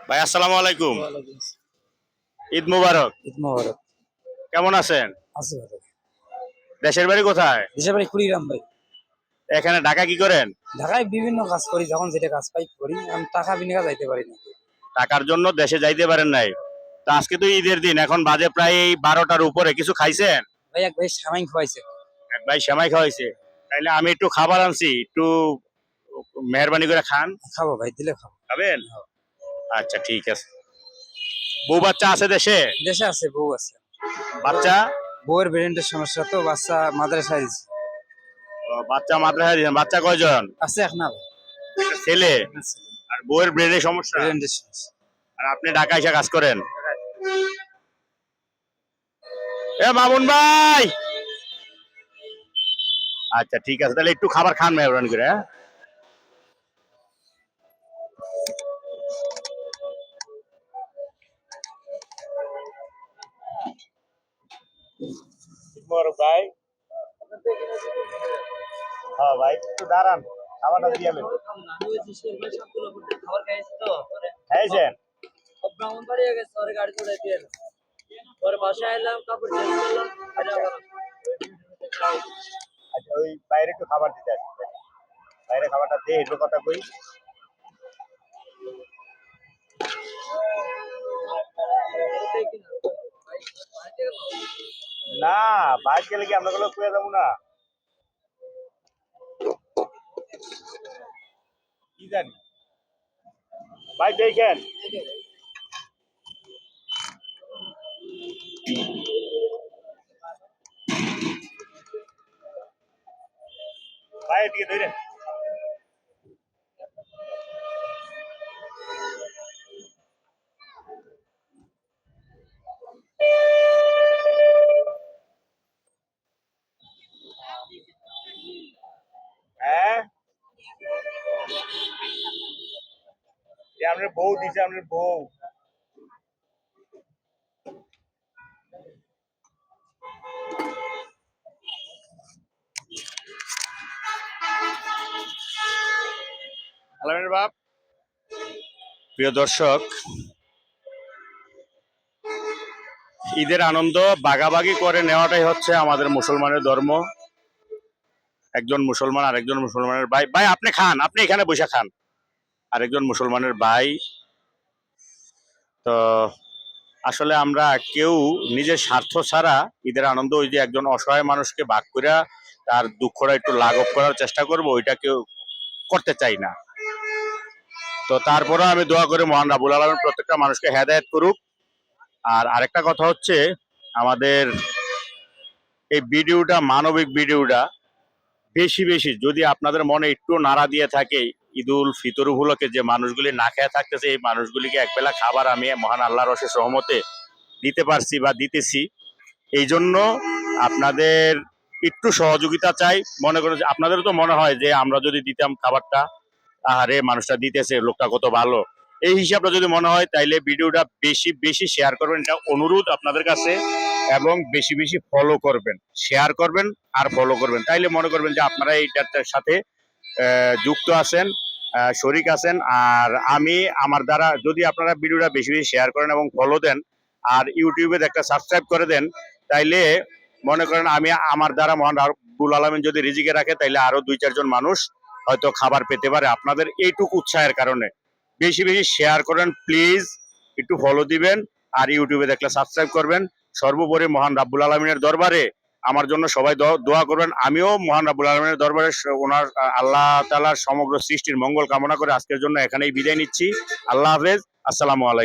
ভাই আসসালামু আলাইকুম। ওয়ালাইকুম আসসালাম। ঈদ মুবারক। ঈদ মোবারক। কেমন আছেন? আছি ভালো। দেশের বাড়ি কোথায়? দেশের বাড়ি কুড়িগ্রাম ভাই। এখানে ঢাকা কি করেন? ঢাকায় বিভিন্ন কাজ করি, যখন যেটা কাজ পাই করি। আমি টাকা বিনিয়োগ যাইতে পারি না। টাকার জন্য দেশে যাইতে পারেন নাই। তো আজকে তো ঈদের দিন, এখন বাজে প্রায় এই 12টার উপরে। কিছু খাইছেন? ভাই এক ভাই সামাইন খাওয়াইছে। এক ভাই সেমাই খাওয়াইছে। তাইলে আমি একটু খাবার আনছি, একটু মেহরবানি করে খান। খাবো ভাই, দিলে খাবো। খাবেন? আচ্ছা ঠিক আছে। বউ বাচ্চা আছে দেশে? দেশে আছে, বউ আছে। বাচ্চা? বউয়ের ব্রেনের সমস্যা, তো বাচ্চা মাদ্রাসায় দিচ্ছে। বাচ্চা মাদ্রাসায় দিয়েছেন। বাচ্চা কয়জন? আছে এক না ভাই। একটা ছেলে। আর বউয়ের ব্রেনের সমস্যা। ব্রেনের সমস্যা। আর আপনি ঢাকা এসে কাজ করেন? এ মামুন ভাই, আচ্ছা ঠিক আছে, তাহলে একটু খাবার খান মেহরবানি করে। হ্যাঁ মুবারক ভাই। হ্যাঁ ভাই একটু দাঁড়ান, খাবারটা দিয়ে আলেন। খাবার খাইছি তো খাইছেন? ব্রাহ্মণবাড়ি গেছে, ওর গাড়ি চড়াই দিয়ে এলাম। পরে বাসায় এলাম, কাপড় চেঞ্জ করলাম। আচ্ছা ওই বাইরে একটু খাবার দিতে আসছি, বাইরে খাবারটা দিয়ে একটু কথা কই। না, বাইরে গেলে কি আমরা গুলো কুয়ে যাবো না? কি জানি ভাই, দেখেন ভাই এদিকে ধরেন। হ্যাঁ যে আপনার বউ দিছে, আপনার বউ। আলমের বাপ। প্রিয় দর্শক, ঈদের আনন্দ ভাগাভাগি করে নেওয়াটাই হচ্ছে আমাদের মুসলমানের ধর্ম। একজন মুসলমান আরেকজন মুসলমানের ভাই। ভাই আপনি খান, আপনি এখানে বসে খান। আরেকজন মুসলমানের ভাই। তো আসলে আমরা কেউ নিজের স্বার্থ ছাড়া ঈদের আনন্দ, ওই যে একজন অসহায় মানুষকে ভাগ করে তার দুঃখটা একটু লাঘব করার চেষ্টা করব, ওইটা কেউ করতে চাই না। তো তারপরে আমি দোয়া করি মহান রাব্বুল আলামিন প্রত্যেকটা মানুষকে হেদায়েত করুক। আর আরেকটা কথা হচ্ছে, আমাদের এই ভিডিওটা, মানবিক ভিডিওটা বেশি বেশি যদি আপনাদের মনে একটু নাড়া দিয়ে থাকে, ঈদুল ফিতর উপলক্ষে যে মানুষগুলি না খেয়ে থাকতেছে, এই মানুষগুলিকে একবেলা খাবার আমি মহান আল্লাহর অশেষ রহমতে দিতে পারছি বা দিতেছি, এই জন্য আপনাদের একটু সহযোগিতা চাই। মনে করেন যে আপনাদেরও তো মনে হয় যে আমরা যদি দিতাম খাবারটা, আহারে মানুষটা দিতেছে, লোকটা কত ভালো, এই হিসাবটা যদি মনে হয়, তাইলে ভিডিওটা বেশি বেশি শেয়ার করবেন, এটা অনুরোধ আপনাদের কাছে। এবং বেশি বেশি ফলো করবেন, শেয়ার করবেন আর ফলো করবেন, তাইলে মনে করবেন যে আপনারা এইটার সাথে যুক্ত আছেন, শরিক আছেন। আর আমি আমার দ্বারা যদি আপনারা ভিডিওটা বেশি বেশি শেয়ার করেন এবং ফলো দেন, আর ইউটিউবে একটা সাবস্ক্রাইব করে দেন, তাইলে মনে করেন আমি আমার দ্বারা মহান রাব্বুল আলামিন যদি রিজিকে রাখে, তাইলে আরো 2-4 জন মানুষ হয়তো খাবার পেতে পারে আপনাদের এইটুকু উৎসাহের কারণে। বেশি বেশি শেয়ার করেন প্লিজ, একটু ফলো দিবেন আর ইউটিউবে দেখলে সাবস্ক্রাইব করবেন। সর্বোপরি মহান রাব্বুল আলামিনের দরবারে আমার জন্য সবাই দোয়া করবেন। আমিও মহান রাব্বুল আলামিনের দরবারে ওনার আল্লাহ তাআলার সমগ্র সৃষ্টির মঙ্গল কামনা করে আজকের জন্য এখানেই বিদায় নিচ্ছি। আল্লাহ হাফেজ, আসসালামু আলাইকুম।